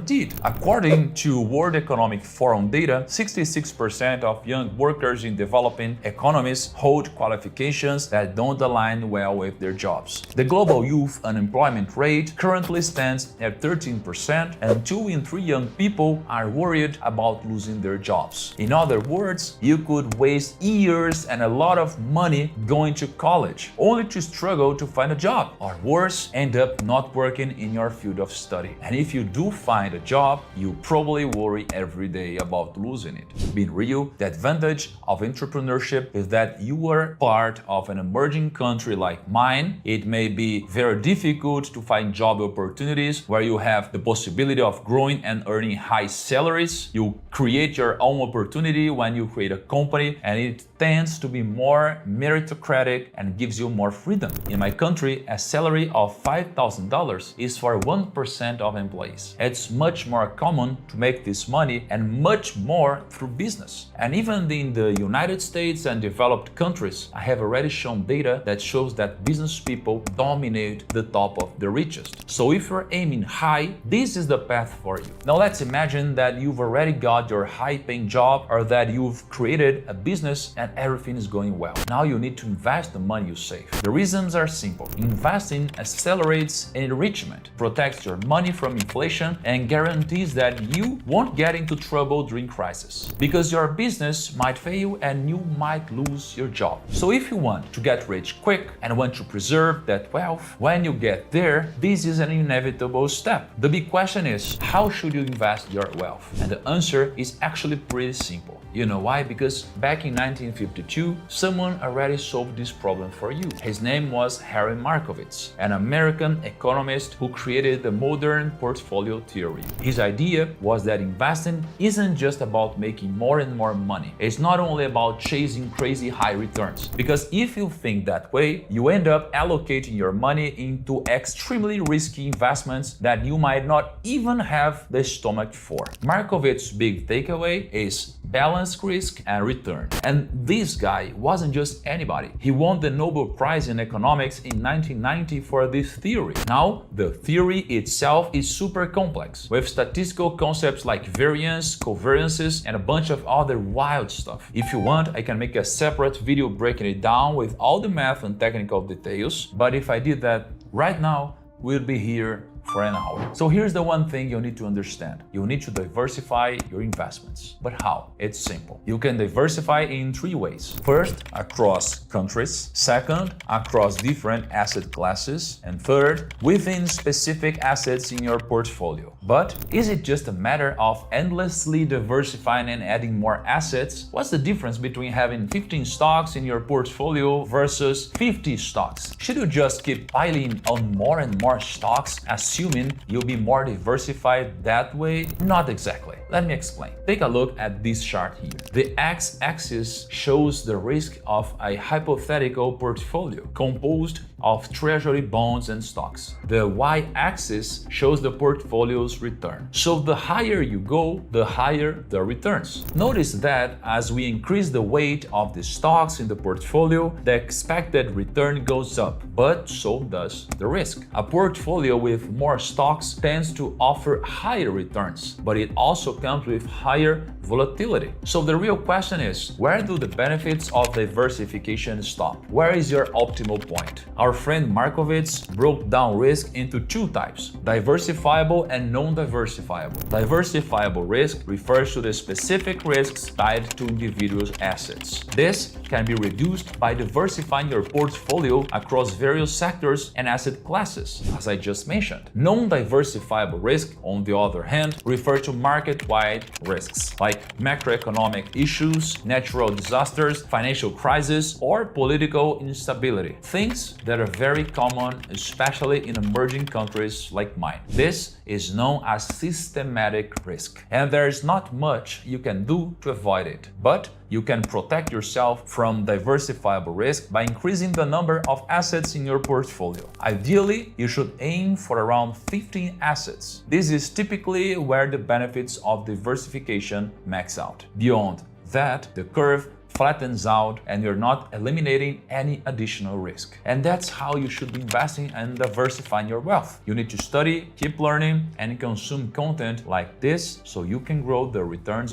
Indeed, according to World Economic Forum data, 66% of young workers in developing economies hold qualifications that don't align well with their jobs. The global youth unemployment rate currently stands at 13%, and 2 in 3 young people are worried about losing their jobs. In other words, you could waste years and a lot of money going to college, only to struggle to find a job, or worse, end up not working in your field of study. And if you do find a job, you probably worry every day about losing it. Being real, the advantage of entrepreneurship is that you are part of an emerging country like mine. It may be very difficult to find job opportunities where you have the possibility of growing and earning high salaries. You create your own opportunity when you create a company, and it tends to be more meritocratic and gives you more freedom. In my country, a salary of $5,000 is for 1% of employees. It's much more common to make this money, and much more through business. And even in the United States and developed countries, I have already shown data that shows that business people dominate the top of the richest. So if you're aiming high, this is the path for you. Now let's imagine that you've already got your high-paying job, or that you've created a business and everything is going well. Now you need to invest the money you save. The reasons are simple. Investing accelerates enrichment, protects your money from inflation, and guarantees that you won't get into trouble during crisis, because your business might fail and you might lose your job. So if you want to get rich quick and want to preserve that wealth, when you get there, this is an inevitable step. The big question is, how should you invest your wealth? And the answer is actually pretty simple. You know why? Because back in 1952, someone already solved this problem for you. His name was Harry Markowitz, an American economist who created the modern portfolio theory. His idea was that investing isn't just about making more and more money. It's not only about chasing crazy high returns. Because if you think that way, you end up allocating your money into extremely risky investments that you might not even have the stomach for. Markowitz's big takeaway is balanced risk and return. And this guy wasn't just anybody. He won the Nobel Prize in Economics in 1990 for this theory. Now, the theory itself is super complex, with statistical concepts like variance, covariances, and a bunch of other wild stuff. If you want, I can make a separate video breaking it down with all the math and technical details, but if I did that right now, we'll be here for an hour. So here's the one thing you need to understand. You need to diversify your investments. But how? It's simple. You can diversify in 3 ways. First, across countries. Second, across different asset classes. And third, within specific assets in your portfolio. But is it just a matter of endlessly diversifying and adding more assets? What's the difference between having 15 stocks in your portfolio versus 50 stocks? Should you just keep piling on more and more stocks, assuming you'll be more diversified that way? Not exactly. Let me explain. Take a look at this chart here. The x-axis shows the risk of a hypothetical portfolio composed of treasury bonds and stocks. The y-axis shows the portfolio's return. So the higher you go, the higher the returns. Notice that as we increase the weight of the stocks in the portfolio, the expected return goes up, but so does the risk. A portfolio with more stocks tends to offer higher returns, but it also comes with higher volatility. So the real question is, where do the benefits of diversification stop? Where is your optimal point? Our friend Markowitz broke down risk into 2 types: diversifiable and non-diversifiable. Diversifiable risk refers to the specific risks tied to individual assets. This can be reduced by diversifying your portfolio across various sectors and asset classes, as I just mentioned. Non-diversifiable risk, on the other hand, refers to market-wide risks like macroeconomic issues, natural disasters, financial crisis, or political instability. Things that are very common, especially in emerging countries like mine. This is known as systematic risk, and there is not much you can do to avoid it. But you can protect yourself from diversifiable risk by increasing the number of assets in your portfolio. Ideally, you should aim for around 15 assets. This is typically where the benefits of diversification max out. Beyond that, the curve flattens out and you're not eliminating any additional risk. And that's how you should be investing and diversifying your wealth. You need to study, keep learning, and consume content like this so you can grow the returns